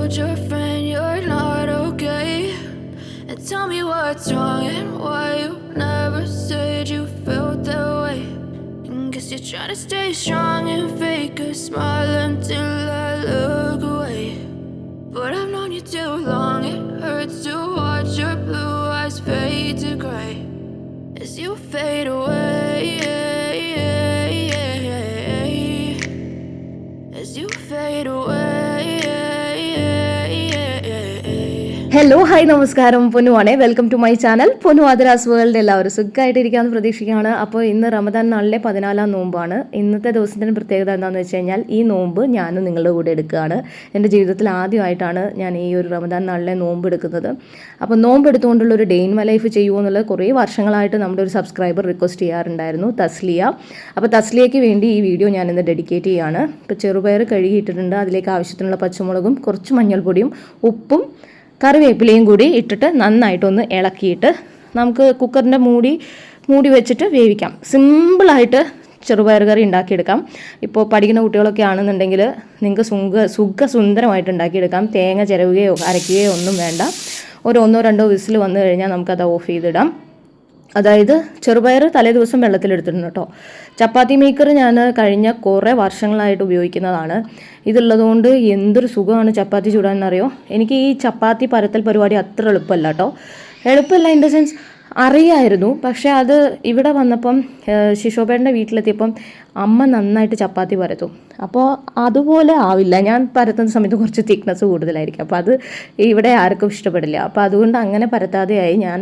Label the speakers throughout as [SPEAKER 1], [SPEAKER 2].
[SPEAKER 1] told your friend you're not okay, and tell me what's wrong and why you never said you felt that way. And guess you're trying to stay strong and fake a smile until I look away. But I've known you too long, it hurts to watch your blue eyes fade to grey as you fade away, as you fade away.
[SPEAKER 2] Hello hi നമസ്കാരം, പൊന്നുവാണേ. Welcome to my channel പൊന്നു ആദരാസ് world. എല്ലാവരും സുഖമായിട്ടിരിക്കാമെന്ന് പ്രതീക്ഷിക്കുകയാണ്. അപ്പോൾ ഇന്ന് റമദാൻ നാളിലെ 14-ാം നോമ്പാണ്. ഇന്നത്തെ ദിവസത്തിൻ്റെ പ്രത്യേകത എന്താണെന്ന് വെച്ച് കഴിഞ്ഞാൽ ഈ നോമ്പ് ഞാനും നിങ്ങളുടെ കൂടെ എടുക്കുകയാണ്. എൻ്റെ ജീവിതത്തിൽ ആദ്യമായിട്ടാണ് ഞാൻ ഈ ഒരു റമദാൻ നാളിലെ നോമ്പ് എടുക്കുന്നത്. അപ്പോൾ നോമ്പ് എടുത്തുകൊണ്ടുള്ള ഒരു ഡേ ഇൻ മൈ ലൈഫ് ചെയ്യുമോ എന്നുള്ളത് കുറേ വർഷങ്ങളായിട്ട് നമ്മുടെ ഒരു സബ്സ്ക്രൈബർ റിക്വസ്റ്റ് ചെയ്യാറുണ്ടായിരുന്നു, തസ്ലിയ. അപ്പോൾ തസ്ലിയയ്ക്ക് വേണ്ടി ഈ വീഡിയോ ഞാനിന്ന് ഡെഡിക്കേറ്റ് ചെയ്യുകയാണ്. ഇപ്പോൾ ചെറുപയർ കഴുകിയിട്ടിട്ടുണ്ട്. അതിലേക്ക് ആവശ്യത്തിനുള്ള പച്ചമുളകും കുറച്ച് മഞ്ഞൾപ്പൊടിയും ഉപ്പും കറിവേപ്പിലയും കൂടി ഇട്ടിട്ട് നന്നായിട്ടൊന്ന് ഇളക്കിയിട്ട് നമുക്ക് കുക്കറിൻ്റെ മൂടി വെച്ചിട്ട് വേവിക്കാം. സിമ്പിളായിട്ട് ചെറുപയർ കറി ഉണ്ടാക്കിയെടുക്കാം. ഇപ്പോൾ പഠിക്കുന്ന കുട്ടികളൊക്കെ ആണെന്നുണ്ടെങ്കിൽ നിങ്ങൾക്ക് സുന്ദരമായിട്ട് ഉണ്ടാക്കിയെടുക്കാം. തേങ്ങ ചിരവുകയോ അരയ്ക്കുകയോ ഒന്നും വേണ്ട. ഒരു 1-2 വിസിൽ വന്നു കഴിഞ്ഞാൽ നമുക്കത് ഓഫ് ചെയ്തിടാം. അതായത് ചെറുപയർ തലേ ദിവസം വെള്ളത്തിലെടുത്തിട്ടുണ്ട് കേട്ടോ. ചപ്പാത്തി മേക്കർ ഞാൻ കഴിഞ്ഞ കുറേ വർഷങ്ങളായിട്ട് ഉപയോഗിക്കുന്നതാണ്. ഇതുള്ളതുകൊണ്ട് എന്തൊരു സുഖമാണ് ചപ്പാത്തി ചൂടാനെന്നറിയോ. എനിക്ക് ഈ ചപ്പാത്തി പരത്തൽ പരിപാടി അത്ര എളുപ്പമല്ല കേട്ടോ. എളുപ്പമല്ല ഇൻ ദ സെൻസ് അറിയായിരുന്നു. പക്ഷേ അത് ഇവിടെ വന്നപ്പം ശിശോപേട്ടൻ്റെ വീട്ടിലെത്തിയപ്പം അമ്മ നന്നായിട്ട് ചപ്പാത്തി പരത്തും. അപ്പോൾ അതുപോലെ ആവില്ല. ഞാൻ പരത്തുന്ന സമയത്ത് കുറച്ച് തിക്നെസ് കൂടുതലായിരിക്കും. അപ്പോൾ അത് ഇവിടെ ആർക്കും ഇഷ്ടപ്പെടില്ല. അപ്പോൾ അതുകൊണ്ട് അങ്ങനെ പരത്താതെയായി. ഞാൻ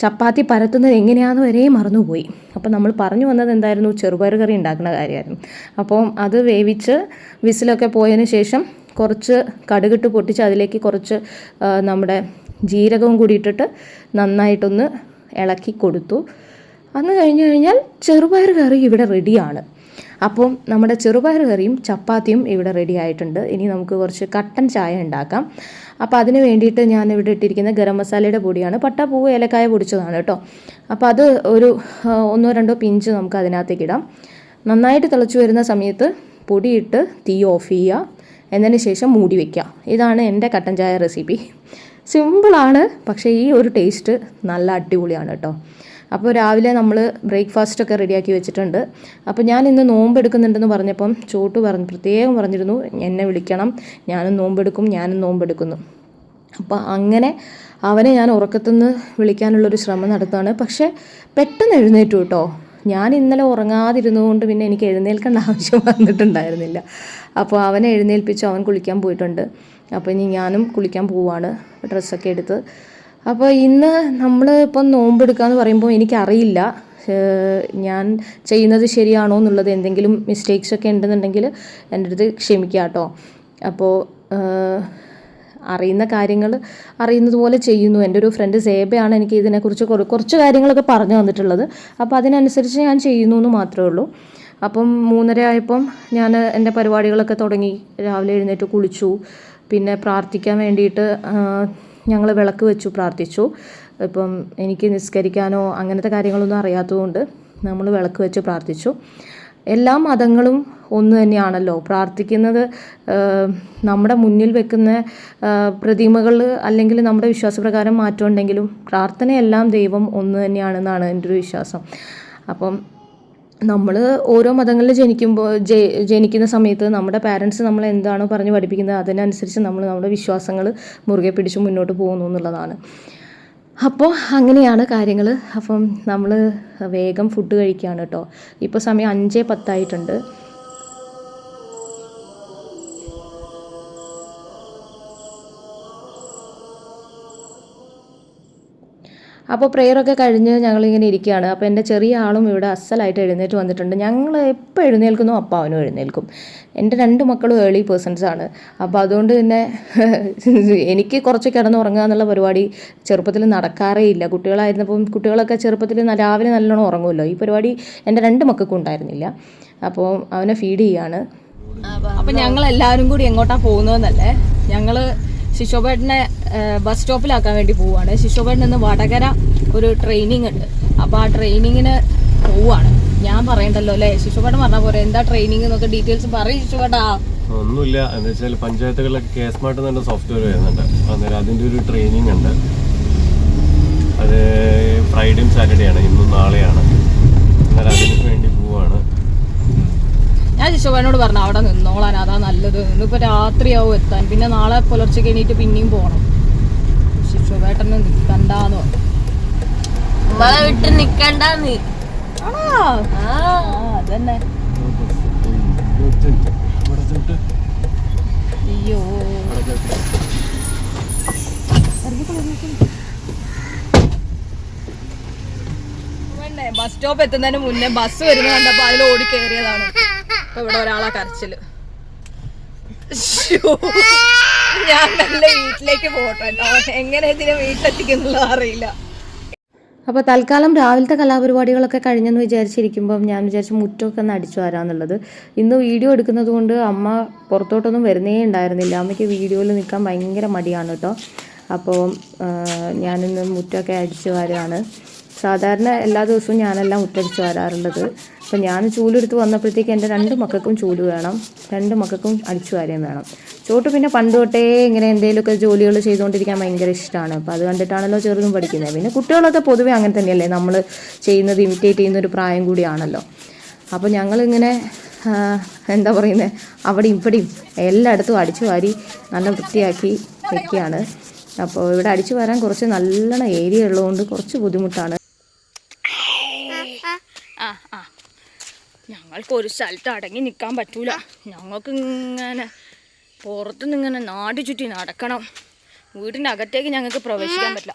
[SPEAKER 2] ചപ്പാത്തി പരത്തുന്നത് എങ്ങനെയാണെന്ന് വരെ മറന്നുപോയി. അപ്പോൾ നമ്മൾ പറഞ്ഞു വന്നത് എന്തായിരുന്നു, ചെറുപയർ കറി ഉണ്ടാക്കുന്ന കാര്യമായിരുന്നു. അപ്പം അത് വേവിച്ച് വിസിലൊക്കെ പോയതിന് ശേഷം കുറച്ച് കടുകിട്ട് പൊട്ടിച്ച് അതിലേക്ക് കുറച്ച് നമ്മുടെ ജീരകവും കൂടി ഇട്ടിട്ട് നന്നായിട്ടൊന്ന് ഇളക്കി കൊടുത്തു. അന്ന് കഴിഞ്ഞാൽ ചെറുപയർ കറി ഇവിടെ റെഡിയാണ്. അപ്പം നമ്മുടെ ചെറുപയർ കറിയും ചപ്പാത്തിയും ഇവിടെ റെഡി ആയിട്ടുണ്ട്. ഇനി നമുക്ക് കുറച്ച് കട്ടൻ ചായ ഉണ്ടാക്കാം. അപ്പോൾ അതിന് വേണ്ടിയിട്ട് ഞാൻ ഇവിടെ ഇട്ടിരിക്കുന്ന ഗരം മസാലയുടെ പൊടിയാണ്. പട്ട, പൂവ്, ഏലക്കായ പൊടിച്ചതാണ് കേട്ടോ. അപ്പോൾ അത് ഒരു 1-2 പിഞ്ച് നമുക്ക് അതിനകത്തേക്ക് ഇടാം. നന്നായിട്ട് തിളച്ച് വരുന്ന സമയത്ത് പൊടിയിട്ട് തീ ഓഫ് ചെയ്യുക. എന്നതിന് ശേഷം മൂടി വയ്ക്കുക. ഇതാണ് എൻ്റെ കട്ടൻ ചായ റെസിപ്പി. സിമ്പിളാണ്, പക്ഷേ ഈ ഒരു ടേസ്റ്റ് നല്ല അടിപൊളിയാണ് കേട്ടോ. അപ്പോൾ രാവിലെ നമ്മൾ ബ്രേക്ക്ഫാസ്റ്റൊക്കെ റെഡിയാക്കി വെച്ചിട്ടുണ്ട്. അപ്പോൾ ഞാൻ ഇന്ന് നോമ്പെടുക്കുന്നുണ്ടെന്ന് പറഞ്ഞപ്പം ചോട്ടു പ്രത്യേകം പറഞ്ഞിരുന്നു എന്നെ വിളിക്കണം, ഞാനും നോമ്പെടുക്കുന്നു. അപ്പോൾ അങ്ങനെ അവനെ ഞാൻ ഉറക്കത്തുനിന്ന് വിളിക്കാനുള്ളൊരു ശ്രമം നടത്തുകയാണ്. പക്ഷേ പെട്ടെന്ന് എഴുന്നേറ്റു കേട്ടോ. ഞാൻ ഇന്നലെ ഉറങ്ങാതിരുന്നതുകൊണ്ട് പിന്നെ എനിക്ക് എഴുന്നേൽക്കേണ്ട ആവശ്യം വന്നിട്ടുണ്ടായിരുന്നില്ല. അപ്പോൾ അവനെ എഴുന്നേൽപ്പിച്ചു. അവൻ കുളിക്കാൻ പോയിട്ടുണ്ട്. അപ്പോൾ ഇനി ഞാനും കുളിക്കാൻ പോവുകയാണ്, ഡ്രസ്സൊക്കെ എടുത്ത്. അപ്പോൾ ഇന്ന് നമ്മൾ ഇപ്പം നോമ്പെടുക്കാമെന്ന് പറയുമ്പോൾ എനിക്കറിയില്ല ഞാൻ ചെയ്യുന്നത് ശരിയാണോ എന്നുള്ളത്. എന്തെങ്കിലും മിസ്റ്റേക്സൊക്കെ ഉണ്ടെന്നുണ്ടെങ്കിൽ എൻ്റെ അടുത്ത് ക്ഷമിക്കുക കേട്ടോ. അപ്പോൾ അറിയുന്ന കാര്യങ്ങൾ അറിയുന്നത് പോലെ ചെയ്യുന്നു. എൻ്റെ ഒരു ഫ്രണ്ട് സേബയാണ് എനിക്ക് ഇതിനെക്കുറിച്ച് കുറച്ച് കാര്യങ്ങളൊക്കെ പറഞ്ഞു തന്നിട്ടുള്ളത്. അപ്പോൾ അതിനനുസരിച്ച് ഞാൻ ചെയ്യുന്നു എന്ന് മാത്രമേ ഉള്ളൂ. അപ്പം 3:30 ആയപ്പം ഞാൻ എൻ്റെ പരിപാടികളൊക്കെ തുടങ്ങി. രാവിലെ എഴുന്നേറ്റ് കുളിച്ചു. പിന്നെ പ്രാർത്ഥിക്കാൻ വേണ്ടിയിട്ട് ഞങ്ങൾ വിളക്ക് വെച്ചു, പ്രാർത്ഥിച്ചു. ഇപ്പം എനിക്ക് നിസ്കരിക്കാനോ അങ്ങനത്തെ കാര്യങ്ങളൊന്നും അറിയാത്തതുകൊണ്ട് നമ്മൾ വിളക്ക് വെച്ച് പ്രാർത്ഥിച്ചു. എല്ലാ മതങ്ങളും ഒന്ന് തന്നെയാണല്ലോ. പ്രാർത്ഥിക്കുന്നത് നമ്മുടെ മുന്നിൽ വെക്കുന്ന പ്രതിമകൾ അല്ലെങ്കിൽ നമ്മുടെ വിശ്വാസപ്രകാരം മാറ്റമുണ്ടെങ്കിലും പ്രാർത്ഥനയെല്ലാം ദൈവം ഒന്ന് തന്നെയാണെന്നാണ് എൻ്റെ ഒരു വിശ്വാസം. അപ്പം നമ്മൾ ഓരോ മതങ്ങളിൽ ജനിക്കുന്ന സമയത്ത് നമ്മുടെ പാരൻസ് നമ്മൾ എന്താണോ പറഞ്ഞ് പഠിപ്പിക്കുന്നത് അതിനനുസരിച്ച് നമ്മൾ നമ്മുടെ വിശ്വാസങ്ങൾ മുറുകെ പിടിച്ച് മുന്നോട്ട് പോകുന്നു എന്നുള്ളതാണ്. അപ്പോൾ അങ്ങനെയാണ് കാര്യങ്ങൾ. അപ്പം നമ്മൾ വേഗം ഫുഡ് കഴിക്കുകയാണ് കേട്ടോ. ഇപ്പോൾ സമയം 5:10 ആയിട്ടുണ്ട്. അപ്പോൾ പ്രെയറൊക്കെ കഴിഞ്ഞ് ഞങ്ങളിങ്ങനെ ഇരിക്കുകയാണ്. അപ്പോൾ എൻ്റെ ചെറിയ ആളും ഇവിടെ അസലായിട്ട് എഴുന്നേറ്റ് വന്നിട്ടുണ്ട്. ഞങ്ങൾ എപ്പോൾ എഴുന്നേൽക്കുന്നോ അപ്പോൾ അവനും എഴുന്നേൽക്കും. എൻ്റെ 2 മക്കളും ഏർലി പേഴ്സൺസാണ്. അപ്പോൾ അതുകൊണ്ട് തന്നെ എനിക്ക് കുറച്ച് കിടന്നുറങ്ങുക എന്നുള്ള പരിപാടി ചെറുപ്പത്തിൽ നടക്കാറേ ഇല്ല. കുട്ടികളൊക്കെ ചെറുപ്പത്തിൽ രാവിലെ നല്ലോണം ഉറങ്ങുമല്ലോ. ഈ പരിപാടി എൻ്റെ 2 മക്കൾക്കും ഉണ്ടായിരുന്നില്ല. അപ്പോൾ അവനെ ഫീഡ് ചെയ്യാണ്.
[SPEAKER 3] അപ്പോൾ ഞങ്ങളെല്ലാവരും കൂടി എങ്ങോട്ടാണ് പോകുന്നതെന്നല്ലേ, ഞങ്ങൾ ശിശോപേട്ടനെ ബസ് സ്റ്റോപ്പിലാക്കാൻ വേണ്ടി പോവുകയാണ്. ശിശോപേട്ടൻ ഇന്ന് വടകര ഒരു ട്രെയിനിങ് ഉണ്ട്. അപ്പോൾ ആ ട്രെയിനിങ്ങിന് പോവുകയാണ്. ഞാൻ പറയണ്ടല്ലോ അല്ലേ, ശിശോപേട്ടൻ പറഞ്ഞാൽ പോരെ എന്താ ട്രെയിനിങ് എന്നൊക്കെ ഡീറ്റെയിൽസ് പറയും ശിശോപേട്ടാ.
[SPEAKER 4] ഒന്നുമില്ല. എന്ന് വെച്ചാൽ പഞ്ചായത്തുകളിലൊക്കെ കേസ് സ്മാർട്ട് എന്ന് പറഞ്ഞ സോഫ്റ്റ്വെയർ വരുന്നുണ്ട്. അന്നേരം അതിൻ്റെ ഒരു ട്രെയിനിങ് ഉണ്ട്. അത് ഫ്രൈഡേയും സാറ്റർഡേ ആണ്, ഇന്നും നാളെയാണ്. അന്നേരം അതിന് വേണ്ടി പോവാണ്.
[SPEAKER 3] ഞാൻ ശിശോഭേട്ടനോട് പറഞ്ഞു അവിടെ നിന്നോളാൻ, അതാ നല്ലത്. ഇന്നിപ്പോൾ രാത്രിയാവും എത്താൻ, പിന്നെ നാളെ പുലർച്ചയ്ക്ക് എണീറ്റ് പിന്നെയും പോകണം. ശിശോഭേട്ടന് നിൽക്കണ്ടെന്ന് പറഞ്ഞു.
[SPEAKER 5] വിട്ട് നിക്കണ്ടെന്ന്.
[SPEAKER 3] അതന്നെ. അയ്യോ ബസ് സ്റ്റോപ്പ് എത്തുന്നതിന് മുന്നേ ബസ് വരുന്ന കണ്ടപ്പോ അതിൽ ഓടി കയറിയതാണ്. അപ്പൊ ഇവിടെ ഒരാളാ കരച്ചില്. ഞാൻ നല്ല വീട്ടിലേക്ക് പോട്ടെ കേട്ടോ. എങ്ങനെ ഇതിനെ വീട്ടിലെത്തിക്കുന്നുള്ളത് അറിയില്ല.
[SPEAKER 2] അപ്പോൾ തൽക്കാലം രാവിലത്തെ കലാപരിപാടികളൊക്കെ കഴിഞ്ഞെന്ന് വിചാരിച്ചിരിക്കുമ്പം ഞാൻ വിചാരിച്ചു മുറ്റമൊക്കെ ഒന്ന് അടിച്ചു വരാമെന്നുള്ളത്. ഇന്ന് വീഡിയോ എടുക്കുന്നത് കൊണ്ട് അമ്മ പുറത്തോട്ടൊന്നും വരുന്നേ ഉണ്ടായിരുന്നില്ല. അമ്മയ്ക്ക് വീഡിയോയിൽ നിൽക്കാൻ ഭയങ്കര മടിയാണ് കേട്ടോ. അപ്പോൾ ഞാനിന്ന് മുറ്റമൊക്കെ അടിച്ചു വരാണ്. സാധാരണ എല്ലാ ദിവസവും ഞാനെല്ലാം മുറ്റടിച്ച് വരാറുള്ളത്. അപ്പം ഞാൻ ചൂലെടുത്ത് വന്നപ്പോഴത്തേക്ക് എൻ്റെ 2 മക്കൾക്കും ചൂല് വേണം, 2 മക്കൾക്കും അടിച്ചു വാരുകയും വേണം. ചോട്ട് പിന്നെ പണ്ട് തൊട്ടേ ഇങ്ങനെ എന്തെങ്കിലുമൊക്കെ ജോലികൾ ചെയ്തുകൊണ്ടിരിക്കാൻ ഭയങ്കര ഇഷ്ടമാണ്. അപ്പോൾ അത് കണ്ടിട്ടാണല്ലോ ചെറുതും പഠിക്കുന്നത്. പിന്നെ കുട്ടികളൊക്കെ പൊതുവെ അങ്ങനെ തന്നെയല്ലേ, നമ്മൾ ചെയ്യുന്നത് ഇമിറ്റേറ്റ് ചെയ്യുന്നൊരു പ്രായം കൂടിയാണല്ലോ. അപ്പോൾ ഞങ്ങളിങ്ങനെ എന്താ പറയുന്നത്, അവിടെയും ഇവിടെയും എല്ലായിടത്തും അടിച്ചു വാരി നല്ല വൃത്തിയാക്കി വെക്കുകയാണ്. അപ്പോൾ ഇവിടെ അടിച്ചു വരാൻ കുറച്ച് നല്ലോണം ഏരിയ ഉള്ളതുകൊണ്ട് കുറച്ച് ബുദ്ധിമുട്ടാണ്.
[SPEAKER 3] ഞങ്ങൾക്ക് ഒരു സ്ഥലത്ത് അടങ്ങി നിൽക്കാൻ പറ്റൂല. ഞങ്ങൾക്ക് ഇങ്ങനെ പുറത്തുനിന്ന് ഇങ്ങനെ നാട് ചുറ്റി നടക്കണം. വീടിൻ്റെ അകത്തേക്ക് ഞങ്ങൾക്ക് പ്രവേശിക്കാൻ പറ്റില്ല.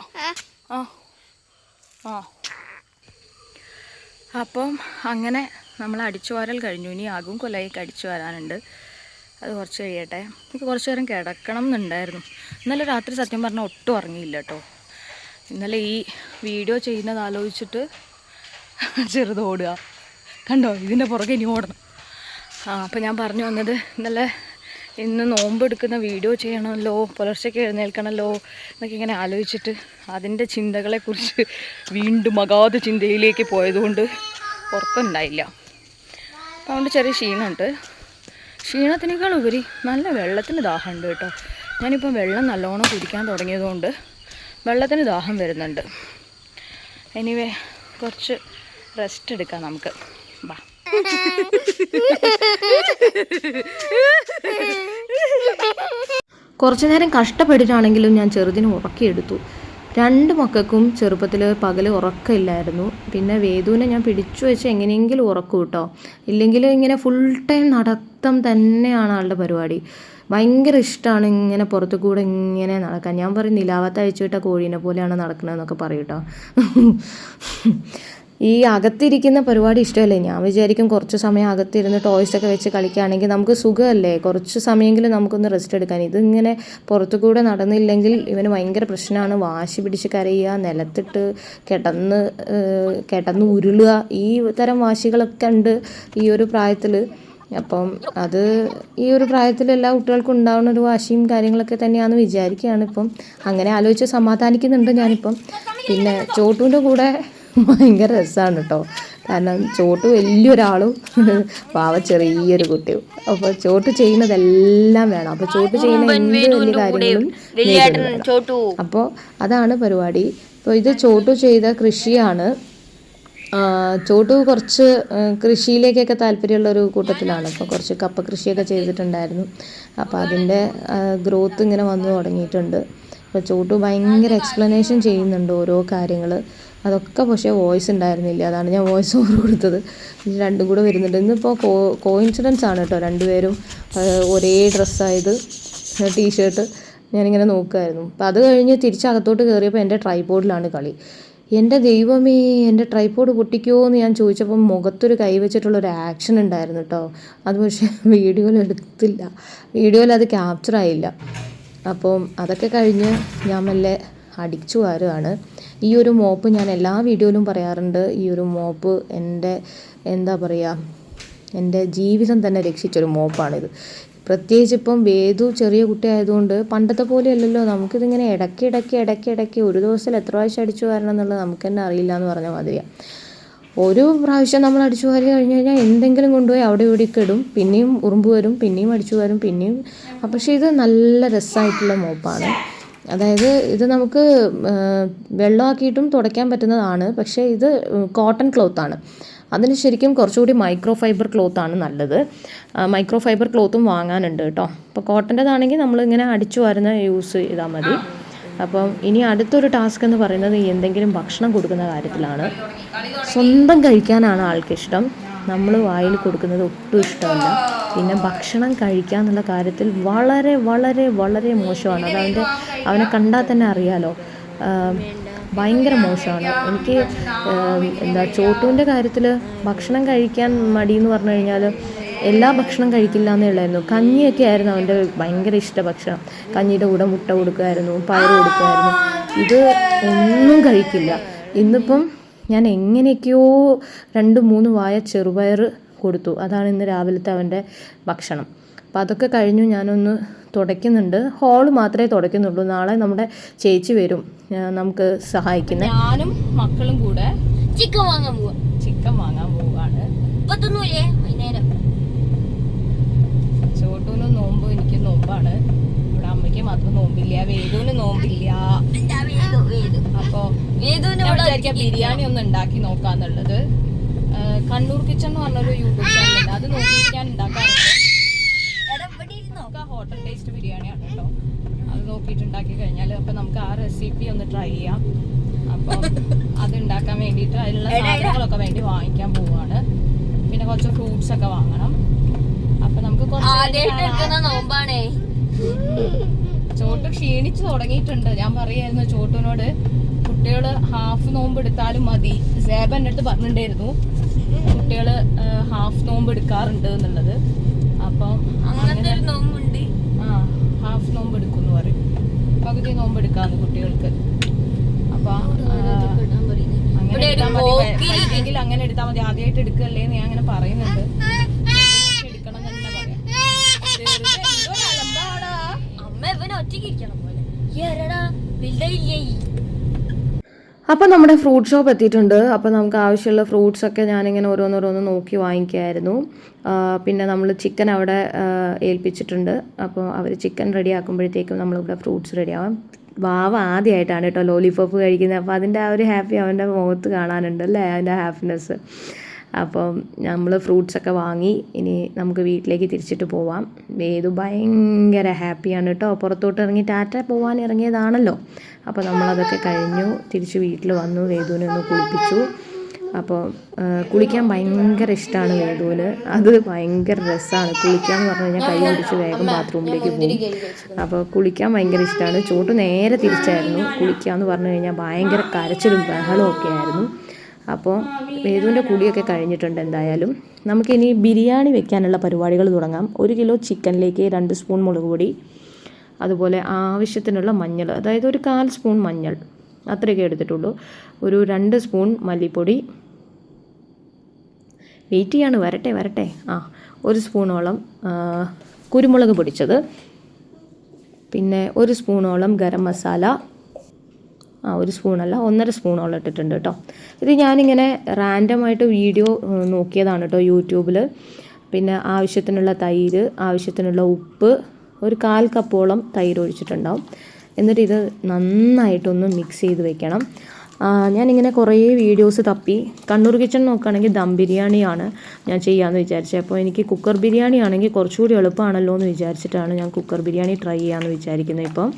[SPEAKER 3] അപ്പം അങ്ങനെ നമ്മൾ അടിച്ചു വാരൽ കഴിഞ്ഞു. ഇനി ആകും കൊല്ലയ്ക്ക് അടിച്ചു വരാനുണ്ട്. അത് കുറച്ച് കഴിയട്ടെ. എനിക്ക് കുറച്ച് നേരം കിടക്കണം എന്നുണ്ടായിരുന്നു. ഇന്നലെ രാത്രി സത്യം പറഞ്ഞാൽ ഒട്ടും ഉറങ്ങിയില്ല കേട്ടോ. ഇന്നലെ ഈ വീഡിയോ ചെയ്യുന്നത് ആലോചിച്ചിട്ട് ചെറുതോടുക കണ്ടോ, ഇതിൻ്റെ പുറകെ ഇനി ഓടണം. അപ്പം ഞാൻ പറഞ്ഞു വന്നത്, ഇന്ന് നോമ്പെടുക്കുന്ന വീഡിയോ ചെയ്യണമല്ലോ, പുലർച്ചയ്ക്ക് എഴുന്നേൽക്കണമല്ലോ എന്നൊക്കെ ഇങ്ങനെ ആലോചിച്ചിട്ട് അതിൻ്റെ ചിന്തകളെക്കുറിച്ച് വീണ്ടും അഗാധ ചിന്തയിലേക്ക് പോയതുകൊണ്ട് ഉറക്കമുണ്ടായില്ല. അപ്പം അതുകൊണ്ട് ചെറിയ ക്ഷീണമുണ്ട്. ക്ഷീണത്തിനേക്കാൾ ഉപരി നല്ല വെള്ളത്തിന് ദാഹമുണ്ട് കേട്ടോ. ഞാനിപ്പം വെള്ളം നല്ലോണം കുടിക്കാൻ തുടങ്ങിയതുകൊണ്ട് വെള്ളത്തിന് ദാഹം വരുന്നുണ്ട്. എനിവേ കുറച്ച് റെസ്റ്റ് എടുക്കാം നമുക്ക്. ബാ.
[SPEAKER 2] കുറച്ചു നേരം കഷ്ടപ്പെട്ടിട്ടാണെങ്കിലും ഞാൻ ചെറുതിന് ഉറക്കിയെടുത്തു. 2 മക്കൾക്കും ചെറുപ്പത്തിൽ പകൽ ഉറക്കമില്ലായിരുന്നു. പിന്നെ വേദുവിനെ ഞാൻ പിടിച്ചു വെച്ച് എങ്ങനെയെങ്കിലും ഉറക്കും കേട്ടോ. ഇല്ലെങ്കിൽ ഇങ്ങനെ ഫുൾ ടൈം നടത്തം തന്നെയാണ് ആളുടെ പരിപാടി. ഭയങ്കര ഇഷ്ടമാണ് ഇങ്ങനെ പുറത്തു കൂടെ ഇങ്ങനെ നടക്കാൻ. ഞാൻ പറയും നിലാവത്ത് അഴിച്ചുവിട്ട കോഴീനെ പോലെയാണ് നടക്കണതെന്നൊക്കെ പറയും കേട്ടോ. ഈ അകത്തിരിക്കുന്ന പരിപാടി ഇഷ്ടമല്ലേ. ഞാൻ വിചാരിക്കും കുറച്ച് സമയം അകത്തിരുന്ന് ടോയ്സൊക്കെ വെച്ച് കളിക്കുകയാണെങ്കിൽ നമുക്ക് സുഖമല്ലേ, കുറച്ച് സമയമെങ്കിലും നമുക്കൊന്ന് റെസ്റ്റ് എടുക്കാൻ. ഇതിങ്ങനെ പുറത്തു കൂടെ നടന്നില്ലെങ്കിൽ ഇവന് ഭയങ്കര പ്രശ്നമാണ്. വാശി പിടിച്ച് കരയുക, നിലത്തിട്ട് കിടന്ന് ഉരുളുക, ഈ തരം വാശികളൊക്കെ ഉണ്ട് ഈ ഒരു പ്രായത്തിൽ. അപ്പം അത് ഈ ഒരു പ്രായത്തിൽ എല്ലാ കുട്ടികൾക്കും ഉണ്ടാവുന്ന ഒരു വാശിയും കാര്യങ്ങളൊക്കെ തന്നെയാണെന്ന് വിചാരിക്കുകയാണ് ഇപ്പം. അങ്ങനെ ആലോചിച്ച് സമാധാനിക്കുന്നുണ്ട് ഞാനിപ്പം. പിന്നെ ചോട്ടുവിൻ്റെ കൂടെ ഭയങ്കര രസമാണ് കേട്ടോ. കാരണം ചോട്ട് വലിയൊരാളും പാവ ചെറിയൊരു കുട്ടിയും. അപ്പോൾ ചോട്ട് ചെയ്യുന്നതെല്ലാം വേണം. അപ്പോൾ ചോട്ട് ചെയ്യുന്ന എന്ത് വലിയ കാര്യങ്ങളും വേണം. അപ്പോൾ അതാണ് പരിപാടി. അപ്പോൾ ഇത് ചോട്ടു ചെയ്ത കൃഷിയാണ്. ചോട്ടു കുറച്ച് കൃഷിയിലേക്കൊക്കെ താല്പര്യമുള്ളൊരു കൂട്ടത്തിലാണ്. അപ്പോൾ കുറച്ച് കപ്പ കൃഷിയൊക്കെ ചെയ്തിട്ടുണ്ടായിരുന്നു. അപ്പോൾ അതിൻ്റെ ഗ്രോത്ത് ഇങ്ങനെ വന്നു തുടങ്ങിയിട്ടുണ്ട്. അപ്പോൾ ചോട്ടു ഭയങ്കര എക്സ്പ്ലനേഷൻ ചെയ്യുന്നുണ്ട് ഓരോ കാര്യങ്ങൾ. അതൊക്കെ പക്ഷേ വോയിസ് ഉണ്ടായിരുന്നില്ല, അതാണ് ഞാൻ വോയിസ് ഓവർ കൊടുത്തത്. 2 കൂടെ വരുന്നുണ്ട്. ഇന്നിപ്പോൾ കോയിൻസിഡൻസ് ആണ് കേട്ടോ, 2 പേരും ഒരേ ഡ്രസ്സായത്, ടീഷർട്ട്. ഞാനിങ്ങനെ നോക്കുമായിരുന്നു. അപ്പം അത് കഴിഞ്ഞ് തിരിച്ചകത്തോട്ട് കയറിയപ്പോൾ എൻ്റെ ട്രൈപോഡിലാണ് കളി. എൻ്റെ ദൈവമേ, എൻ്റെ ട്രൈപോഡ് പൊട്ടിക്കുമോ എന്ന് ഞാൻ ചോദിച്ചപ്പം മുഖത്തൊരു കൈ വെച്ചിട്ടുള്ളൊരു ആക്ഷൻ ഉണ്ടായിരുന്നു കേട്ടോ. അത് പക്ഷേ വീഡിയോയിൽ എടുത്തില്ല, വീഡിയോയിൽ അത് ക്യാപ്ചറായില്ല. അപ്പം അതൊക്കെ കഴിഞ്ഞ് ഞാൻ മെല്ലെ അടിച്ചു വാരുകയാണ്. ഈ ഒരു മോപ്പ് ഞാൻ എല്ലാ വീഡിയോയിലും പറയാറുണ്ട്. ഈ ഒരു മോപ്പ് എൻ്റെ ജീവിതം തന്നെ രക്ഷിച്ചൊരു മോപ്പാണിത്. പ്രത്യേകിച്ച് ഇപ്പം വേദു ചെറിയ കുട്ടിയായതുകൊണ്ട് പണ്ടത്തെ പോലെയല്ലല്ലോ, നമുക്കിതിങ്ങനെ ഇടയ്ക്ക് ഒരു ദിവസത്തിൽ എത്ര പ്രാവശ്യം അടിച്ചു വരണം എന്നുള്ളത് നമുക്ക് തന്നെ അറിയില്ല എന്ന് പറഞ്ഞ മാതിരിയാണ്. ഒരു പ്രാവശ്യം നമ്മൾ അടിച്ചു വാരി കഴിഞ്ഞ് കഴിഞ്ഞാൽ എന്തെങ്കിലും കൊണ്ടുപോയി അവിടെ ഇവിടെയൊക്കെ ഇടും, പിന്നെയും ഉറുമ്പ് വരും, പിന്നെയും അടിച്ചു വരും, പിന്നെയും. പക്ഷേ ഇത് നല്ല രസമായിട്ടുള്ള മോപ്പാണ്. അതായത് ഇത് നമുക്ക് വെള്ളമാക്കിയിട്ടും തുടയ്ക്കാൻ പറ്റുന്നതാണ്. പക്ഷേ ഇത് കോട്ടൺ ക്ലോത്താണ്. അതിന് ശരിക്കും കുറച്ചുകൂടി മൈക്രോ ഫൈബർ ക്ലോത്താണ് നല്ലത്. മൈക്രോ ഫൈബർ ക്ലോത്തും വാങ്ങാനുണ്ട് കേട്ടോ. അപ്പോൾ കോട്ടൻ്റെതാണെങ്കിൽ നമ്മളിങ്ങനെ അടിച്ചു വരുന്ന യൂസ് ചെയ്താൽ മതി. അപ്പം ഇനി അടുത്തൊരു ടാസ്ക് എന്ന് പറയുന്നത് എന്തെങ്കിലും ഭക്ഷണം കൊടുക്കുന്ന കാര്യത്തിലാണ്. സ്വന്തം കഴിക്കാനാണ് ആൾക്കിഷ്ടം, നമ്മൾ വായിൽ കൊടുക്കുന്നത് ഒട്ടും ഇഷ്ടമല്ല. പിന്നെ ഭക്ഷണം കഴിക്കുക എന്നുള്ള കാര്യത്തിൽ വളരെ വളരെ വളരെ മോശമാണ്. അത് അവനെ കണ്ടാൽ തന്നെ അറിയാലോ, ഭയങ്കര മോശമാണ്. എനിക്ക് ചോട്ടുവിൻ്റെ കാര്യത്തിൽ ഭക്ഷണം കഴിക്കാൻ മടി എന്ന് പറഞ്ഞു കഴിഞ്ഞാൽ എല്ലാ ഭക്ഷണം കഴിക്കില്ല എന്നേ ഉള്ളായിരുന്നു. കഞ്ഞിയൊക്കെ ആയിരുന്നു അവൻ്റെ ഭയങ്കര ഇഷ്ട ഭക്ഷണം. കഞ്ഞിയുടെ കൂടെ മുട്ട കൊടുക്കുമായിരുന്നു, പയർ കൊടുക്കുമായിരുന്നു. ഇത് ഒന്നും കഴിക്കില്ല. ഇന്നിപ്പം ഞാൻ എങ്ങനെയൊക്കെയോ 2-3 വായ ചെറുപയർ കൊടുത്തു. അതാണ് ഇന്ന് രാവിലത്തെ അവൻ്റെ ഭക്ഷണം. അപ്പോൾ അതൊക്കെ കഴിഞ്ഞു ഞാനൊന്ന് തുടയ്ക്കുന്നുണ്ട്. ഹോള് മാത്രമേ തുടയ്ക്കുന്നുള്ളൂ. നാളെ നമ്മുടെ ചേച്ചി വരും നമുക്ക് സഹായിക്കുന്നത്.
[SPEAKER 3] ഞാനും മക്കളും കൂടെ ചിക്കൻ വാങ്ങാൻ പോവാണ്. ചോട്ടൂനും നോമ്പ്, എനിക്ക് നോമ്പാണ്. ഇവിടെ അമ്മയ്ക്ക് മാത്രം നോമ്പില്ല, വേദുവിന് നോമ്പില്ല. അപ്പൊ വിചാരിക്കാം ബിരിയാണി ഒന്ന് ഉണ്ടാക്കി നോക്കാന്നുള്ളത്. കണ്ണൂർ കിച്ചൺ എന്ന് പറഞ്ഞൊരു യൂട്യൂബ് ചാനലുണ്ട്, അത് നോക്കിയിട്ട് ഞാൻ ഉണ്ടാക്കാറുണ്ട്. ഹോട്ടൽ ടേസ്റ്റ് ബിരിയാണിയാണ് കേട്ടോ. അത് നോക്കിയിട്ട് ഉണ്ടാക്കി കഴിഞ്ഞാൽ അപ്പം നമുക്ക് ആ റെസിപ്പി ഒന്ന് ട്രൈ ചെയ്യാം. അപ്പം അത് ഉണ്ടാക്കാൻ വേണ്ടിയിട്ട് അതിനുള്ള സാധനങ്ങളൊക്കെ വേണ്ടി വാങ്ങിക്കാൻ പോവാണ്. പിന്നെ കുറച്ച് ഫ്രൂട്ട്സ് ഒക്കെ വാങ്ങണം. അപ്പൊ നമുക്ക് ചോട്ട് ക്ഷീണിച്ചു തുടങ്ങിയിട്ടുണ്ട്. ഞാൻ പറയായിരുന്നു ചോട്ടിനോട്, കുട്ടികള് ഹാഫ് നോമ്പ് എടുത്താലും മതി. സേബ എൻ്റെ അടുത്ത് പറഞ്ഞിട്ടുണ്ടായിരുന്നു കുട്ടികള് ഹാഫ് നോമ്പ് എടുക്കാറുണ്ട് എന്നുള്ളത്. അപ്പം ഹാഫ് നോമ്പ് എടുക്കും എന്ന് പറയും, പകുതി നോമ്പ് എടുക്കാന്ന് കുട്ടികൾക്ക്. അപ്പൊ അങ്ങനെ എടുത്താൽ മതി, അങ്ങനെ എടുത്താൽ മതി. ആദ്യമായിട്ട് എടുക്കല്ലേ എന്ന് ഞാൻ അങ്ങനെ പറയുന്നുണ്ട്. എടുക്കണം തന്നെ പറയാം.
[SPEAKER 2] അപ്പോൾ നമ്മുടെ ഫ്രൂട്ട് ഷോപ്പ് എത്തിയിട്ടുണ്ട്. അപ്പോൾ നമുക്ക് ആവശ്യമുള്ള ഫ്രൂട്ട്സൊക്കെ ഞാനിങ്ങനെ ഓരോന്നോരോന്ന് നോക്കി വാങ്ങിക്കുമായിരുന്നു. പിന്നെ നമ്മൾ ചിക്കൻ അവിടെ ഏൽപ്പിച്ചിട്ടുണ്ട്. അപ്പോൾ അവർ ചിക്കൻ റെഡി ആക്കുമ്പോഴത്തേക്കും നമ്മളിവിടെ ഫ്രൂട്ട്സ് റെഡിയാവാം. വാവ ആദ്യമായിട്ടാണ് കേട്ടോ ലോലിപോപ്പ് കഴിക്കുന്നത്. അപ്പോൾ അതിൻ്റെ ആ ഒരു ഹാപ്പി അവൻ്റെ മുഖത്ത് കാണാനുണ്ട് അല്ലേ, അതിൻ്റെ ഹാപ്പിനെസ്. അപ്പം നമ്മൾ ഫ്രൂട്ട്സൊക്കെ വാങ്ങി ഇനി നമുക്ക് വീട്ടിലേക്ക് തിരിച്ചിട്ട് പോവാം. വേദു ഭയങ്കര ഹാപ്പിയാണ് കേട്ടോ. പുറത്തോട്ട് ഇറങ്ങി ടാറ്റ പോകാൻ ഇറങ്ങിയതാണല്ലോ. അപ്പോൾ നമ്മളതൊക്കെ കഴിഞ്ഞു തിരിച്ച് വീട്ടിൽ വന്നു. വേദുവിനെ ഒന്ന് കുളിപ്പിച്ചു. അപ്പോൾ കുളിക്കാൻ ഭയങ്കര ഇഷ്ടമാണ് വേദുവിന്. അത് ഭയങ്കര രസമാണ്. കുളിക്കാമെന്ന് പറഞ്ഞു കഴിഞ്ഞാൽ കൈ പിടിച്ച് വേഗം ബാത്റൂമിലേക്ക് പോകും. അപ്പോൾ കുളിക്കാൻ ഭയങ്കര ഇഷ്ടമാണ്. ചോട്ട് നേരെ തിരിച്ചായിരുന്നു. കുളിക്കാമെന്ന് പറഞ്ഞു കഴിഞ്ഞാൽ ഭയങ്കര കരച്ചിലും ബഹളവും ഒക്കെ ആയിരുന്നു. അപ്പോൾ വേദുവിൻ്റെ കുടിയൊക്കെ കഴിഞ്ഞിട്ടുണ്ട്. എന്തായാലും നമുക്കിനി ബിരിയാണി വെക്കാനുള്ള പരിപാടികൾ തുടങ്ങാം. 1 കിലോ ചിക്കനിലേക്ക് 2 സ്പൂൺ മുളക് പൊടി, അതുപോലെ ആവശ്യത്തിനുള്ള മഞ്ഞൾ, അതായത് ഒരു 1/4 സ്പൂൺ മഞ്ഞൾ അത്രയൊക്കെ എടുത്തിട്ടുള്ളൂ. ഒരു 2 സ്പൂൺ മല്ലിപ്പൊടി, വെയിറ്റ് ചെയ്യാണ്, വരട്ടെ 1 സ്പൂണോളം കുരുമുളക് പൊടിച്ചത്, പിന്നെ 1 സ്പൂണോളം ഗരം മസാല, 1 സ്പൂണല്ല 1.5 സ്പൂണോളം ഇട്ടിട്ടുണ്ട് കേട്ടോ. ഇത് ഞാനിങ്ങനെ റാൻഡമായിട്ട് വീഡിയോ നോക്കിയതാണ് കേട്ടോ യൂട്യൂബിൽ. പിന്നെ ആവശ്യത്തിനുള്ള തൈര്, ആവശ്യത്തിനുള്ള ഉപ്പ്, ഒരു 1/4 കപ്പോളം തൈര് ഒഴിച്ചിട്ടുണ്ടാവും. എന്നിട്ട് ഇത് നന്നായിട്ടൊന്ന് മിക്സ് ചെയ്ത് വെക്കണം. ഞാനിങ്ങനെ കുറേ വീഡിയോസ് തപ്പി. കണ്ണൂർ കിച്ചൺ നോക്കുകയാണെങ്കിൽ ദം ബിരിയാണിയാണ് ഞാൻ ചെയ്യാമെന്ന് വിചാരിച്ചത്. അപ്പോൾ എനിക്ക് കുക്കർ ബിരിയാണി ആണെങ്കിൽ കുറച്ചുകൂടി എളുപ്പമാണല്ലോ എന്ന് വിചാരിച്ചിട്ടാണ് ഞാൻ കുക്കർ ബിരിയാണി ട്രൈ ചെയ്യാമെന്ന് വിചാരിക്കുന്നത് ഇപ്പം.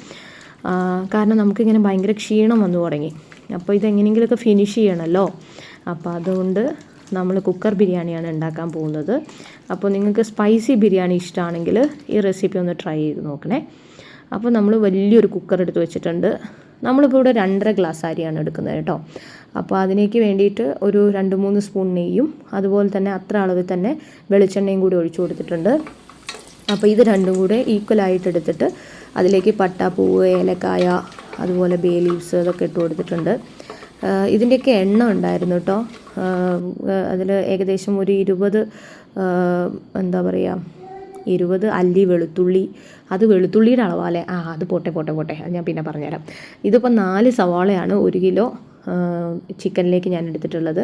[SPEAKER 2] കാരണം നമുക്കിങ്ങനെ ഭയങ്കര ക്ഷീണം വന്നു തുടങ്ങി. അപ്പോൾ ഇതെങ്ങനെയെങ്കിലുമൊക്കെ ഫിനിഷ് ചെയ്യണമല്ലോ. അപ്പോൾ അതുകൊണ്ട് നമ്മൾ കുക്കർ ബിരിയാണിയാണ് ഉണ്ടാക്കാൻ പോകുന്നത്. അപ്പോൾ നിങ്ങൾക്ക് സ്പൈസി ബിരിയാണി ഇഷ്ടമാണെങ്കിൽ ഈ റെസിപ്പി ഒന്ന് ട്രൈ ചെയ്ത് നോക്കണേ. അപ്പോൾ നമ്മൾ വലിയൊരു കുക്കർ എടുത്ത് വെച്ചിട്ടുണ്ട്. നമ്മളിപ്പോൾ ഇവിടെ 2.5 ഗ്ലാസ് അരിയാണ് എടുക്കുന്നത് കേട്ടോ. അപ്പോൾ അതിലേക്ക് വേണ്ടിയിട്ട് ഒരു 2-3 സ്പൂൺ നെയ്യും അതുപോലെ തന്നെ അത്ര അളവിൽ തന്നെ വെളിച്ചെണ്ണയും കൂടി ഒഴിച്ചു കൊടുത്തിട്ടുണ്ട്. അപ്പോൾ ഇത് രണ്ടും കൂടെ ഈക്വലായിട്ട് എടുത്തിട്ട് അതിലേക്ക് പട്ട, പൂവ്, ഏലക്കായ, അതുപോലെ ബേ ലീവ്സ് അതൊക്കെ ഇട്ട് കൊടുത്തിട്ടുണ്ട്. ഇതിൻ്റെയൊക്കെ എണ്ണ ഉണ്ടായിരുന്നു കേട്ടോ. അതിൽ ഏകദേശം ഒരു 20 അല്ലി വെളുത്തുള്ളി. അത് വെളുത്തുള്ളിയുടെ അളവാല്ലേ? അത് പോട്ടെ അത് ഞാൻ പിന്നെ പറഞ്ഞുതരാം. ഇതിപ്പോൾ 4 സവാളയാണ് 1 കിലോ ചിക്കനിലേക്ക് ഞാൻ എടുത്തിട്ടുള്ളത്.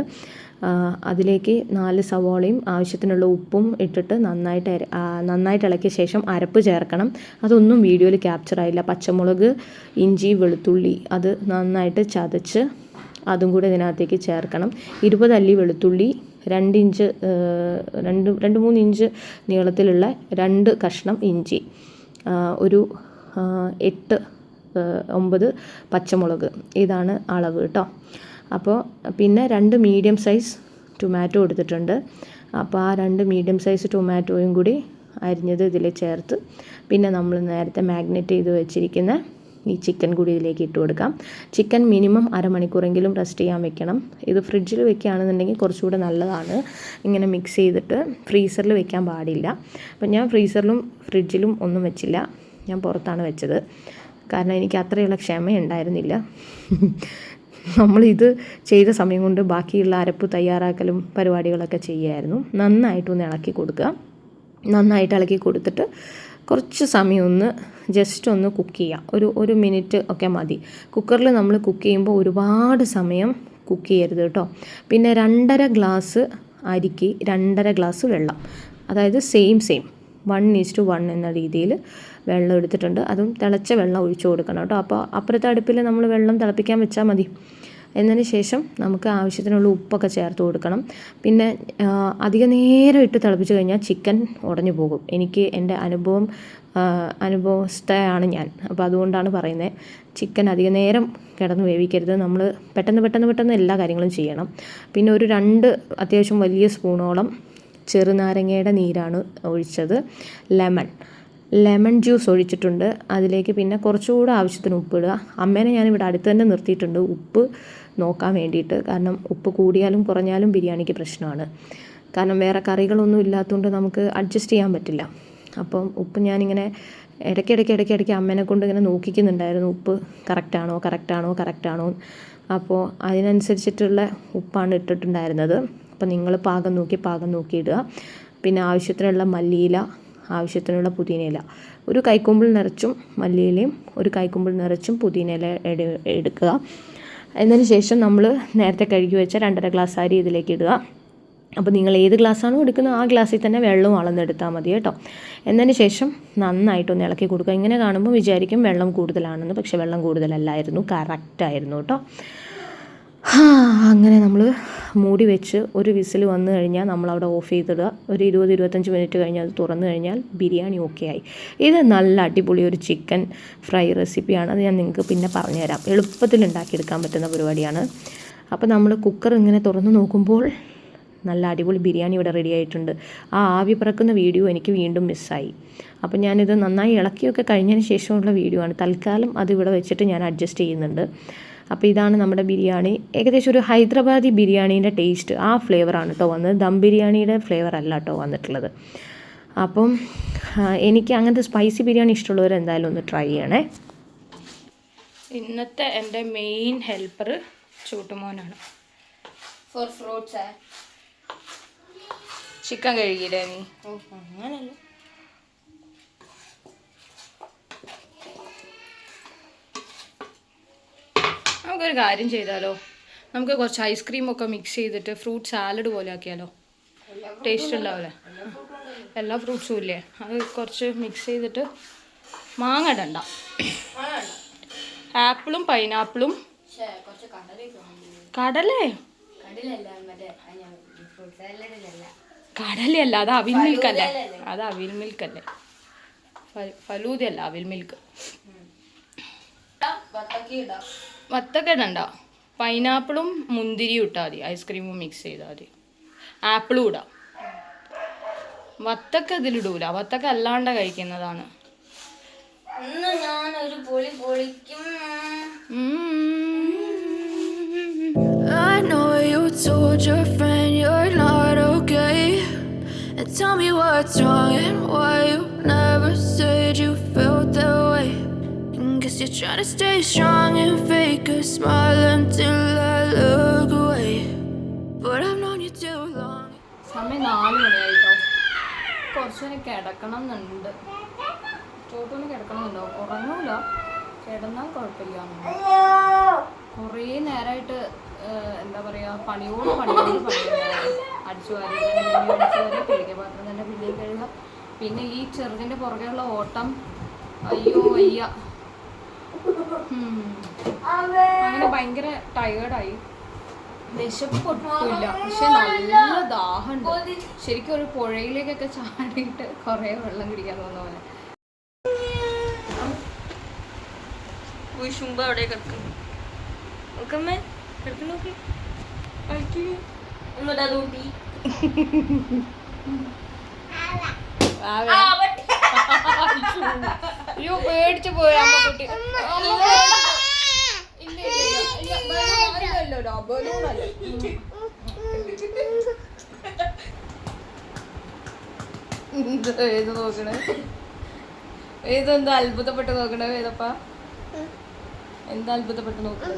[SPEAKER 2] അതിലേക്ക് 4 സവാളയും ആവശ്യത്തിനുള്ള ഉപ്പും ഇട്ടിട്ട് നന്നായിട്ട് ഇളക്കിയ ശേഷം അരപ്പ് ചേർക്കണം. അതൊന്നും വീഡിയോയിൽ ക്യാപ്ചർ ആയില്ല. പച്ചമുളക്, ഇഞ്ചി, വെളുത്തുള്ളി അത് നന്നായിട്ട് ചതച്ച് അതും കൂടി ഇതിനകത്തേക്ക് ചേർക്കണം. 20 അല്ലി വെളുത്തുള്ളി, 2 ഇഞ്ച് 2-3 ഇഞ്ച് നീളത്തിലുള്ള 2 കഷ്ണം ഇഞ്ചി, ഒരു 8-9 പച്ചമുളക്, ഇതാണ് അളവ് കേട്ടോ. അപ്പോൾ പിന്നെ 2 മീഡിയം സൈസ് ടൊമാറ്റോ എടുത്തിട്ടുണ്ട്. അപ്പോൾ ആ 2 മീഡിയം സൈസ് ടൊമാറ്റോയും കൂടി അരിഞ്ഞത് ഇതിൽ ചേർത്ത് പിന്നെ നമ്മൾ നേരത്തെ മാഗ്നേറ്റ് ചെയ്ത് വെച്ചിരിക്കുന്ന ഈ ചിക്കൻ കൂടി ഇതിലേക്ക് ഇട്ട് കൊടുക്കാം. ചിക്കൻ മിനിമം അരമണിക്കൂറെങ്കിലും റെസ്റ്റ് ചെയ്യാൻ വെക്കണം. ഇത് ഫ്രിഡ്ജിൽ വെക്കുകയാണെന്നുണ്ടെങ്കിൽ കുറച്ചുകൂടെ നല്ലതാണ്. ഇങ്ങനെ മിക്സ് ചെയ്തിട്ട് ഫ്രീസറിൽ വെക്കാൻ പാടില്ല. അപ്പം ഞാൻ ഫ്രീസറിലും ഫ്രിഡ്ജിലും ഒന്നും വെച്ചില്ല, ഞാൻ പുറത്താണ് വെച്ചത്. കാരണം എനിക്ക് അത്രയുള്ള ക്ഷമയുണ്ടായിരുന്നില്ല. നമ്മളിത് ചെയ്ത സമയം കൊണ്ട് ബാക്കിയുള്ള അരപ്പ് തയ്യാറാക്കലും പരിപാടികളൊക്കെ ചെയ്യുമായിരുന്നു. നന്നായിട്ടൊന്ന് ഇളക്കി കൊടുക്കുക. നന്നായിട്ട് ഇളക്കി കൊടുത്തിട്ട് കുറച്ച് സമയം ഒന്ന് ജസ്റ്റ് ഒന്ന് കുക്ക് ചെയ്യുക. ഒരു മിനിറ്റ് ഒക്കെ മതി. കുക്കറിൽ നമ്മൾ കുക്ക് ചെയ്യുമ്പോൾ ഒരുപാട് സമയം കുക്ക് ചെയ്യരുത് കേട്ടോ. പിന്നെ 2.5 ഗ്ലാസ് അരിക്ക് 2.5 ഗ്ലാസ് വെള്ളം, അതായത് സെയിം 1:1 എന്ന രീതിയിൽ വെള്ളം എടുത്തിട്ടുണ്ട്. അതും തിളച്ച വെള്ളം ഒഴിച്ചു കൊടുക്കണം കേട്ടോ. അപ്പോൾ അപ്പുറത്തെ അടുപ്പിൽ നമ്മൾ വെള്ളം തിളപ്പിക്കാൻ വെച്ചാൽ മതി. എന്നതിന് ശേഷം നമുക്ക് ആവശ്യത്തിനുള്ള ഉപ്പൊക്കെ ചേർത്ത് കൊടുക്കണം. പിന്നെ അധിക നേരം ഇട്ട് തിളപ്പിച്ച് കഴിഞ്ഞാൽ ചിക്കൻ ഉടഞ്ഞു പോകും. എനിക്ക് എൻ്റെ അനുഭവസ്ഥയാണ് ഞാൻ. അപ്പോൾ അതുകൊണ്ടാണ് പറയുന്നത്, ചിക്കൻ അധിക നേരം കിടന്ന് വേവിക്കരുത്. നമ്മൾ പെട്ടെന്ന് എല്ലാ കാര്യങ്ങളും ചെയ്യണം. പിന്നെ ഒരു 2 അത്യാവശ്യം വലിയ സ്പൂണോളം ചെറുനാരങ്ങയുടെ നീരാണ് ഒഴിച്ചത്. ലെമൺ ജ്യൂസ് ഒഴിച്ചിട്ടുണ്ട്. അതിലേക്ക് പിന്നെ കുറച്ചുകൂടെ ആവശ്യത്തിന് ഉപ്പിടുക. അമ്മേനെ ഞാനിവിടെ അടുത്ത് തന്നെ നിർത്തിയിട്ടുണ്ട് ഉപ്പ് നോക്കാൻ വേണ്ടിയിട്ട്. കാരണം ഉപ്പ് കൂടിയാലും കുറഞ്ഞാലും ബിരിയാണിക്ക് പ്രശ്നമാണ്. കാരണം വേറെ കറികളൊന്നും ഇല്ലാത്തതുകൊണ്ട് നമുക്ക് അഡ്ജസ്റ്റ് ചെയ്യാൻ പറ്റില്ല. അപ്പം ഉപ്പ് ഞാനിങ്ങനെ ഇടയ്ക്കിടയ്ക്ക് അമ്മേനെ കൊണ്ട് ഇങ്ങനെ നോക്കിക്കുന്നുണ്ടായിരുന്നു, ഉപ്പ് കറക്റ്റാണോ. അപ്പോൾ അതിനനുസരിച്ചിട്ടുള്ള ഉപ്പാണ് ഇട്ടിട്ടുണ്ടായിരുന്നത്. അപ്പോൾ നിങ്ങൾ പാകം നോക്കി ഇടുക. പിന്നെ ആവശ്യത്തിനുള്ള മല്ലിയില, ആവശ്യത്തിനുള്ള പുതിനയില, ഒരു കൈക്കുമ്പിൾ നിറച്ചും മല്ലിയിലയും ഒരു കൈക്കുമ്പിൾ നിറച്ചും പുതിനയില എടുക്കുക. എന്നതിന് ശേഷം നമ്മൾ നേരത്തെ കഴുകി വെച്ച 2.5 ഗ്ലാസ് അരി ഇതിലേക്ക് ഇടുക. അപ്പോൾ നിങ്ങൾ ഏത് ഗ്ലാസ്സാണോ എടുക്കുന്നത് ആ ഗ്ലാസ്സിൽ തന്നെ വെള്ളം അളന്നെടുത്താൽ മതി കേട്ടോ. എന്നതിന് ശേഷം നന്നായിട്ടൊന്ന് ഇളക്കി കൊടുക്കുക. ഇങ്ങനെ കാണുമ്പോൾ വിചാരിക്കും വെള്ളം കൂടുതലാണെന്ന്, പക്ഷേ വെള്ളം കൂടുതലല്ലായിരുന്നു, കറക്റ്റായിരുന്നു കേട്ടോ. അങ്ങനെ നമ്മൾ മൂടി വെച്ച് ഒരു വിസിൽ വന്നു കഴിഞ്ഞാൽ നമ്മളവിടെ ഓഫ് ചെയ്തിടുക. ഒരു 20-25 മിനിറ്റ് കഴിഞ്ഞ് അത് തുറന്നു കഴിഞ്ഞാൽ ബിരിയാണി ഓക്കെ ആയി. ഇത് നല്ല അടിപൊളി ഒരു ചിക്കൻ ഫ്രൈ റെസിപ്പിയാണ്. അത് ഞാൻ നിങ്ങൾക്ക് പിന്നെ പറഞ്ഞുതരാം. എളുപ്പത്തിൽ ഉണ്ടാക്കിയെടുക്കാൻ പറ്റുന്ന പരിപാടിയാണ്. അപ്പോൾ നമ്മൾ കുക്കർ ഇങ്ങനെ തുറന്ന് നോക്കുമ്പോൾ നല്ല അടിപൊളി ബിരിയാണി ഇവിടെ റെഡി ആയിട്ടുണ്ട്. ആ ആവി പറക്കുന്ന വീഡിയോ എനിക്ക് വീണ്ടും മിസ്സായി. അപ്പോൾ ഞാനിത് നന്നായി ഇളക്കിയൊക്കെ കഴിഞ്ഞതിന് ശേഷമുള്ള വീഡിയോ ആണ്. തൽക്കാലം അത് ഇവിടെ വെച്ചിട്ട് ഞാൻ അഡ്ജസ്റ്റ് ചെയ്യുന്നുണ്ട്. അപ്പോൾ ഇതാണ് നമ്മുടെ ബിരിയാണി. ഏകദേശം ഒരു ഹൈദരാബാദി ബിരിയാണീൻ്റെ ടേസ്റ്റ്, ആ ഫ്ലേവറാണ് കേട്ടോ വന്നത്. ദം ബിരിയാണിയുടെ ഫ്ലേവർ അല്ല കേട്ടോ വന്നിട്ടുള്ളത്. അപ്പം എനിക്ക് അങ്ങനത്തെ സ്പൈസി ബിരിയാണി ഇഷ്ടമുള്ളവർ എന്തായാലും ഒന്ന് ട്രൈ ചെയ്യണേ.
[SPEAKER 3] ഇന്നത്തെ എൻ്റെ മെയിൻ ഹെൽപ്പർ ചൂട്ടുമോനാണ്.
[SPEAKER 5] ഫോർ ഫ്രൂട്ട്സ്
[SPEAKER 3] ചിക്കൻ കഴുകിയില്ലേ നീ?
[SPEAKER 5] അങ്ങനല്ല,
[SPEAKER 3] നമുക്കൊരു കാര്യം ചെയ്താലോ, നമുക്ക് കുറച്ച് ഐസ്ക്രീമൊക്കെ മിക്സ് ചെയ്തിട്ട് ഫ്രൂട്ട് സാലഡ് പോലെ ആക്കിയാലോ? ടേസ്റ്റ് ഉണ്ടാവില്ലേ? എല്ലാ ഫ്രൂട്ട്സും ഇല്ലേ, അത് കുറച്ച് മിക്സ് ചെയ്തിട്ട്. മാങ്ങ ഇടണ്ട, ആപ്പിളും പൈനാപ്പിളും. കടലേ? കടലയല്ല, അത് അവിൽ മിൽക്കല്ലേ. അത് അവിൽ മിൽക്കല്ലേ, ഫലൂദയല്ല, അവിൽ മിൽക്ക്. വത്തക്ക ഇടണ്ട, പൈനാപ്പിളും മുന്തിരിയും ഇട്ടാൽ മതി. ഐസ്ക്രീമും മിക്സ് ചെയ്താൽ മതി. ആപ്പിളും ഇടാം. വത്തക്ക ഇതിലിടൂല, വത്തക്ക അല്ലാണ്ട് കഴിക്കുന്നതാണ്.
[SPEAKER 5] ഞാനൊരു പൊളി പൊളിക്കും.
[SPEAKER 1] I know you told your friend you're not okay, and tell me what's wrong and why you never said you felt that way. Guess you're trying to stay strong and fake a smile until I look away, but I've known you too long.
[SPEAKER 3] സമയം 4 മണിയായിട്ടോ. കുറച്ച് നേരം കിടക്കണം എന്നുണ്ട്. ചോട്ടൊന്ന് കിടക്കണമെന്നുണ്ടോ? ഉറങ്ങൂല, കിടന്നാൽ കുഴപ്പമില്ല. കുറേ നേരമായിട്ട് എന്താ പറയുക പണിയോട് അടിച്ചു വാരി കഴുകിയ പാത്രം തന്നെ പിന്നെയും കഴുകുക. പിന്നെ ഈ ചെറുതിൻ്റെ പുറകെയുള്ള ഓട്ടം അയ്യോ വയ്യ. അങ്ങനെ ഭയങ്കര ടയേർഡായി. വിശപ്പ് ഒട്ടുമില്ല, പക്ഷെ നല്ല ദാഹമുണ്ട്. ശരിക്കും ഒരു പുഴയിലേക്കൊക്കെ ചാടിയിട്ട് കുറേ വെള്ളം കുടിക്കാൻ തോന്നുന്ന പോലെ.
[SPEAKER 5] ഉഷുമ്പ അവിടെ കിടക്കുന്നു. നോക്കമ്മേ കിടക്കുന്നു, നോക്കി ഒന്നുമില്ല തൂട്ടി.
[SPEAKER 3] അയ്യോ പേടിച്ചു പോയി അമ്മ കുട്ടി. ഏത് നോക്കണേ, ഏതെന്താ അത്ഭുതപ്പെട്ട് നോക്കണേ വേദപ്പ, എന്താ അത്ഭുതപ്പെട്ട് നോക്കണേ?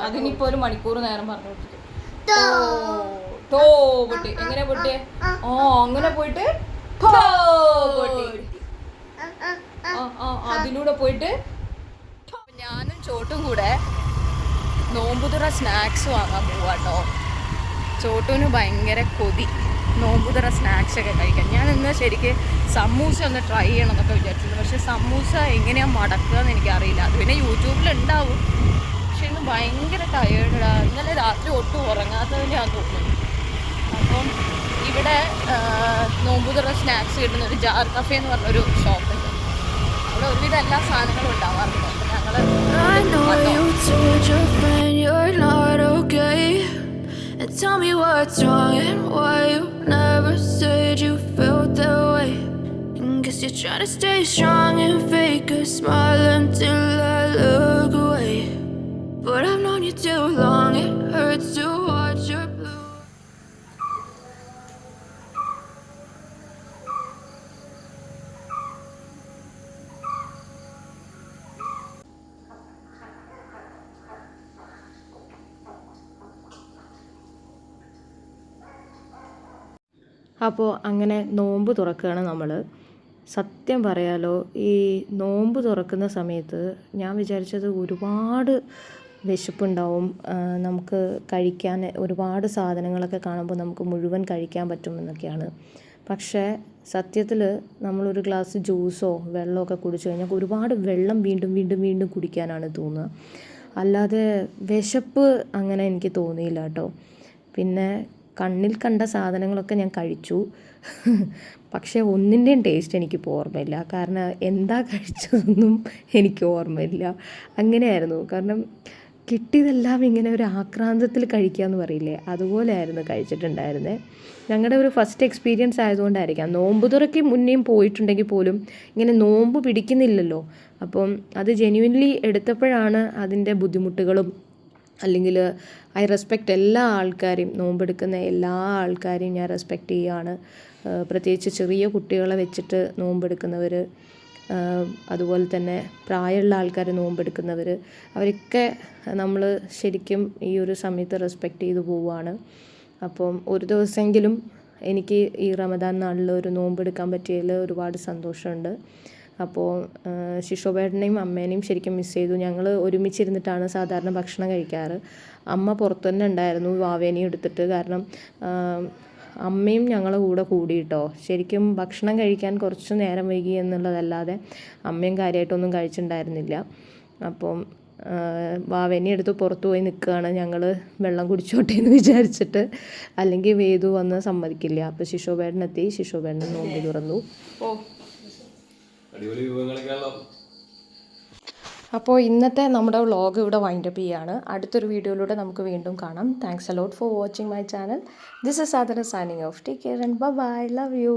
[SPEAKER 3] അതിനിപ്പോ ഒരു മണിക്കൂർ നേരം പറഞ്ഞു കൊടുത്തിട്ട് പൊട്ടി. എങ്ങനെ പൊട്ടിയേ? ഓ അങ്ങനെ പോയിട്ട് അതിലൂടെ പോയിട്ട്. ഞാനും ചോട്ടും കൂടെ നോമ്പുതുറ സ്നാക്സ് വാങ്ങാൻ പോവാട്ടോ. ചോട്ടുവിന് ഭയങ്കര കൊതി നോമ്പുതുറ സ്നാക്സ് ഒക്കെ കഴിക്കാൻ. ഞാൻ ഇന്ന് ശരിക്ക് സമൂസ ഒന്ന് ട്രൈ ചെയ്യണം എന്നൊക്കെ വിചാരിച്ചിരുന്നു. പക്ഷെ സമൂസ എങ്ങനെയാണ് മടക്കുക എന്ന് എനിക്കറിയില്ല. അത് പിന്നെ യൂട്യൂബിലുണ്ടാവും. പക്ഷെ ഇന്ന് ഭയങ്കര ടയേർഡാണ്. ഇന്നലെ രാത്രി ഒട്ടും ഉറങ്ങാത്തതിൻ്റെയാണെന്ന് തോന്നുന്നു. അപ്പം ഇവിടെ നോമ്പുതുറ സ്നാക്സ് കിട്ടുന്ന ഒരു ജാർ കഫേ എന്ന് പറഞ്ഞൊരു ഷോപ്പുണ്ട്. അവിടെ ഒരുവിധം എല്ലാ സാധനങ്ങളും ഉണ്ടാവാറുണ്ട്. അപ്പം ഞങ്ങൾ
[SPEAKER 1] And tell me what's wrong and why you never said you felt that way. And guess you're trying to stay strong and fake a smile until I look away. But I've known you too long, it hurts to watch your blue.
[SPEAKER 2] അപ്പോൾ അങ്ങനെ നോമ്പ് തുറക്കുകയാണ് നമ്മൾ. സത്യം പറയാലോ, ഈ നോമ്പ് തുറക്കുന്ന സമയത്ത് ഞാൻ വിചാരിച്ചത് ഒരുപാട് വിശപ്പുണ്ടാവും, നമുക്ക് കഴിക്കാൻ ഒരുപാട് സാധനങ്ങളൊക്കെ കാണുമ്പോൾ നമുക്ക് മുഴുവൻ കഴിക്കാൻ പറ്റുമെന്നൊക്കെയാണ്. പക്ഷേ സത്യത്തിൽ നമ്മളൊരു ഗ്ലാസ് ജ്യൂസോ വെള്ളമൊക്കെ കുടിച്ചു കഴിഞ്ഞാൽ ഒരുപാട് വെള്ളം വീണ്ടും വീണ്ടും വീണ്ടും കുടിക്കാനാണ് തോന്നുക. അല്ലാതെ വിശപ്പ് അങ്ങനെ എനിക്ക് തോന്നിയില്ല കേട്ടോ. പിന്നെ കണ്ണിൽ കണ്ട സാധനങ്ങളൊക്കെ ഞാൻ കഴിച്ചു. പക്ഷേ ഒന്നിൻ്റെയും ടേസ്റ്റ് എനിക്കിപ്പോൾ ഓർമ്മയില്ല. കാരണം എന്താ കഴിച്ചതൊന്നും എനിക്ക് ഓർമ്മയില്ല. അങ്ങനെയായിരുന്നു. കാരണം കിട്ടിയതെല്ലാം ഇങ്ങനെ ഒരു ആക്രാന്തത്തിൽ കഴിക്കുക എന്ന് പറയില്ലേ, അതുപോലെയായിരുന്നു കഴിച്ചിട്ടുണ്ടായിരുന്നത്. ഞങ്ങളുടെ ഒരു ഫസ്റ്റ് എക്സ്പീരിയൻസ് ആയതുകൊണ്ടായിരിക്കാം. നോമ്പ് തുറയ്ക്ക് മുന്നേയും പോയിട്ടുണ്ടെങ്കിൽ പോലും ഇങ്ങനെ നോമ്പ് പിടിക്കുന്നില്ലല്ലോ. അപ്പം അത് ജെന്യുവൻലി എടുത്തപ്പോഴാണ് അതിൻ്റെ ബുദ്ധിമുട്ടുകളും, അല്ലെങ്കിൽ ഐ റെസ്പെക്റ്റ് എല്ലാ ആൾക്കാരെയും, നോമ്പെടുക്കുന്ന എല്ലാ ആൾക്കാരെയും ഞാൻ റെസ്പെക്റ്റ് ചെയ്യുകയാണ്. പ്രത്യേകിച്ച് ചെറിയ കുട്ടികളെ വെച്ചിട്ട് നോമ്പെടുക്കുന്നവർ, അതുപോലെ തന്നെ പ്രായമുള്ള ആൾക്കാർ നോമ്പെടുക്കുന്നവർ, അവരൊക്കെ നമ്മൾ ശരിക്കും ഈ ഒരു സമയത്ത് റെസ്പെക്റ്റ് ചെയ്ത് പോവുകയാണ്. അപ്പം ഒരു ദിവസമെങ്കിലും എനിക്ക് ഈ റമദാൻ നാളിൽ ഒരു നോമ്പെടുക്കാൻ പറ്റിയതിൽ ഒരുപാട് സന്തോഷമുണ്ട്. അപ്പോൾ ശിശോബേട്ടനെയും അമ്മേനെയും ശരിക്കും മിസ് ചെയ്തു. ഞങ്ങൾ ഒരുമിച്ചിരുന്നിട്ടാണ് സാധാരണ ഭക്ഷണം കഴിക്കാറ്. അമ്മ പുറത്തു തന്നെ ഉണ്ടായിരുന്നു വാവേനെയും എടുത്തിട്ട്. കാരണം അമ്മയും ഞങ്ങളെ കൂടെ കൂടിയിട്ടോ. ശരിക്കും ഭക്ഷണം കഴിക്കാൻ കുറച്ച് നേരം വൈകി എന്നുള്ളതല്ലാതെ അമ്മയും കാര്യമായിട്ടൊന്നും കഴിച്ചിട്ടുണ്ടായിരുന്നില്ല. അപ്പം വാവേനെ എടുത്ത് പുറത്തു പോയി നിൽക്കുകയാണ് ഞങ്ങൾ വെള്ളം കുടിച്ചോട്ടെ എന്ന് വിചാരിച്ചിട്ട്. അല്ലെങ്കിൽ വേദു വന്ന് സമ്മതിക്കില്ല. അപ്പോൾ ശിശോബേട്ടനെത്തി, ശിശോബേട്ടൻ നോമ്പ് തുറന്നു. അപ്പോൾ ഇന്നത്തെ നമ്മുടെ വ്ളോഗ് ഇവിടെ വൈൻഡപ്പ് ചെയ്യാണ്. അടുത്തൊരു വീഡിയോയിലൂടെ നമുക്ക് വീണ്ടും കാണാം. Thanks a lot for watching my channel. This is Sadhana signing off. Take care and bye bye. Love you.